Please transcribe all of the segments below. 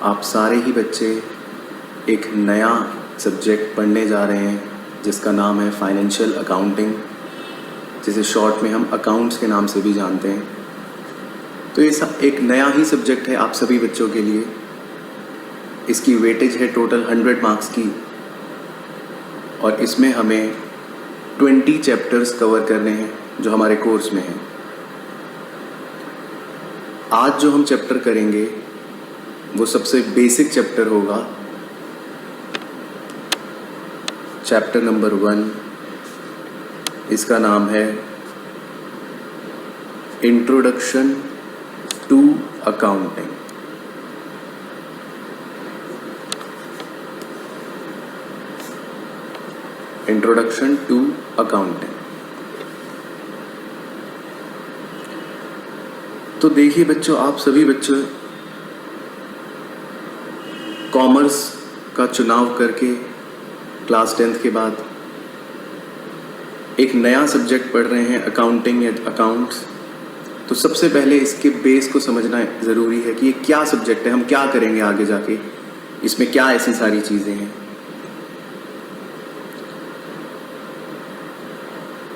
आप सारे ही बच्चे एक नया सब्जेक्ट पढ़ने जा रहे हैं जिसका नाम है फाइनेंशियल अकाउंटिंग, जिसे शॉर्ट में हम अकाउंट्स के नाम से भी जानते हैं। तो ये एक नया ही सब्जेक्ट है आप सभी बच्चों के लिए। इसकी वेटेज है टोटल 100 मार्क्स की और इसमें हमें 20 चैप्टर्स कवर करने हैं जो हमारे कोर्स में हैं। आज जो हम चैप्टर करेंगे वो सबसे बेसिक चैप्टर होगा, चैप्टर नंबर 1। इसका नाम है introduction to accounting. Introduction to accounting. तो देखिए बच्चों, आप सभी बच्चों कॉमर्स का चुनाव करके क्लास 10th के बाद एक नया सब्जेक्ट पढ़ रहे हैं, अकाउंटिंग या अकाउंट्स। तो सबसे पहले इसके बेस को समझना ज़रूरी है कि ये क्या सब्जेक्ट है, हम क्या करेंगे आगे जाके, इसमें क्या ऐसी सारी चीज़ें हैं।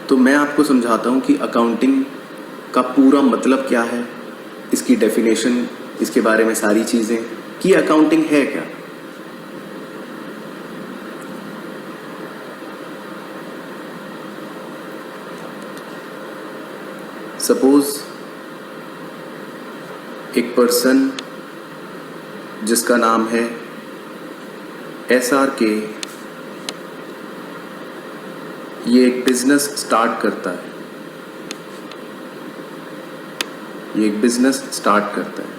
तो मैं आपको समझाता हूँ कि अकाउंटिंग का पूरा मतलब क्या है, इसकी डेफिनेशन, इसके बारे में सारी चीज़ें, कि अकाउंटिंग है क्या। सपोज एक पर्सन जिसका नाम है SRK, ये एक बिजनेस स्टार्ट करता है। ये एक बिजनेस स्टार्ट करता है।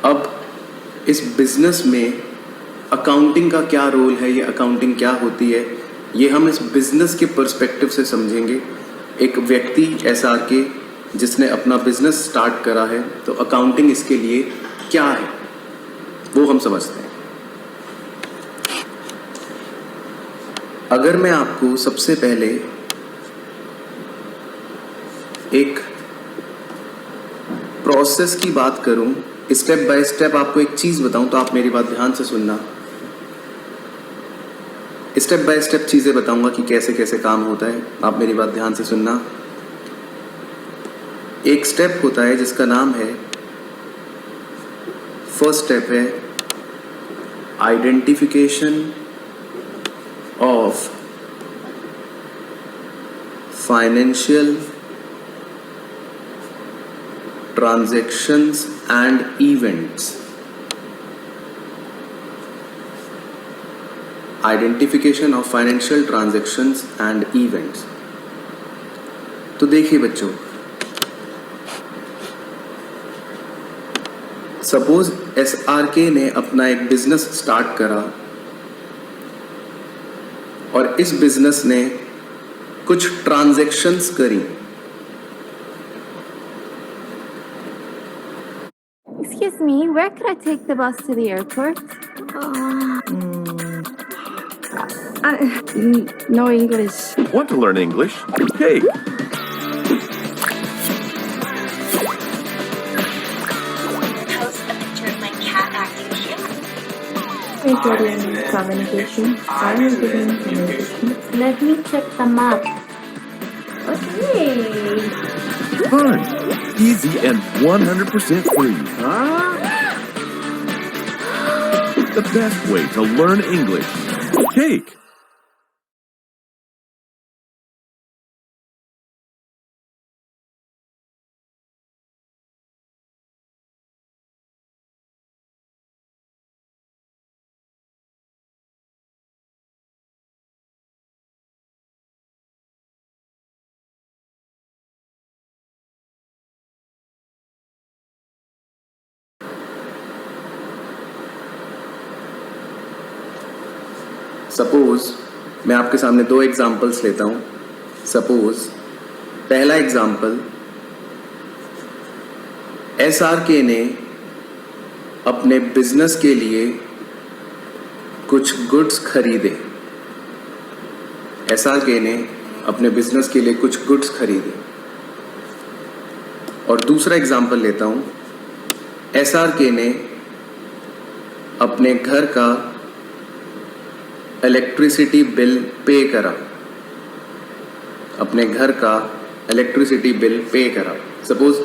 अब इस बिजनेस में अकाउंटिंग का क्या रोल है, ये अकाउंटिंग क्या होती है, ये हम इस बिजनेस के पर्सपेक्टिव से समझेंगे। एक व्यक्ति SRK जिसने अपना बिजनेस स्टार्ट करा है, तो अकाउंटिंग इसके लिए क्या है वो हम समझते हैं। अगर मैं आपको सबसे पहले एक प्रोसेस की बात करूं, स्टेप बाय स्टेप आपको एक चीज़ बताऊं, तो आप मेरी बात ध्यान से सुनना। स्टेप बाय स्टेप चीज़ें बताऊंगा कि कैसे कैसे काम होता है, आप मेरी बात ध्यान से सुनना। एक स्टेप होता है जिसका नाम है, फर्स्ट स्टेप है identification of financial transactions and events. Identification of financial transactions and events. तो देखिए बच्चों, सपोज SRK ने अपना एक बिजनेस स्टार्ट करा और इस बिजनेस ने कुछ ट्रांजैक्शंस करी। Excuse me, where could I take the bus to the airport? No English. Want to learn English? Cake. Post a picture of my cat acting cute. Recording communication. Communication. Let me check the map. Okay. Fun, easy, and 100% free. The best way to learn English. Cake. Suppose मैं आपके सामने 2 examples लेता हूँ। Suppose पहला example, SRK ने अपने business के लिए कुछ गुड्स खरीदे। SRK ने अपने बिजनेस के लिए कुछ गुड्स खरीदे। और दूसरा एग्जाम्पल लेता हूँ, SRK ने अपने घर का इलेक्ट्रिसिटी बिल पे करा, अपने घर का इलेक्ट्रिसिटी बिल पे करा। सपोज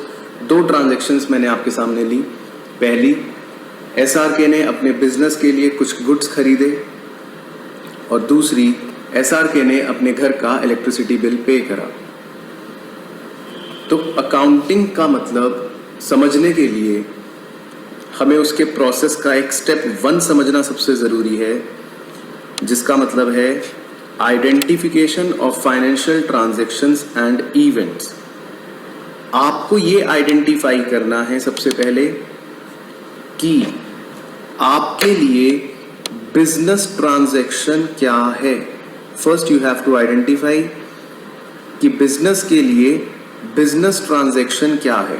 2 ट्रांजैक्शंस मैंने आपके सामने ली। पहली, SRK ने अपने बिजनेस के लिए कुछ गुड्स खरीदे, और दूसरी, SRK ने अपने घर का इलेक्ट्रिसिटी बिल पे करा। तो अकाउंटिंग का मतलब समझने के लिए हमें उसके प्रोसेस का एक स्टेप 1 समझना सबसे ज़रूरी है, जिसका मतलब है identification of financial transactions and events. आपको ये आइडेंटिफाई करना है सबसे पहले कि आपके लिए बिजनेस ट्रांजैक्शन क्या है। First you have to identify कि बिजनेस के लिए बिजनेस ट्रांजैक्शन क्या है।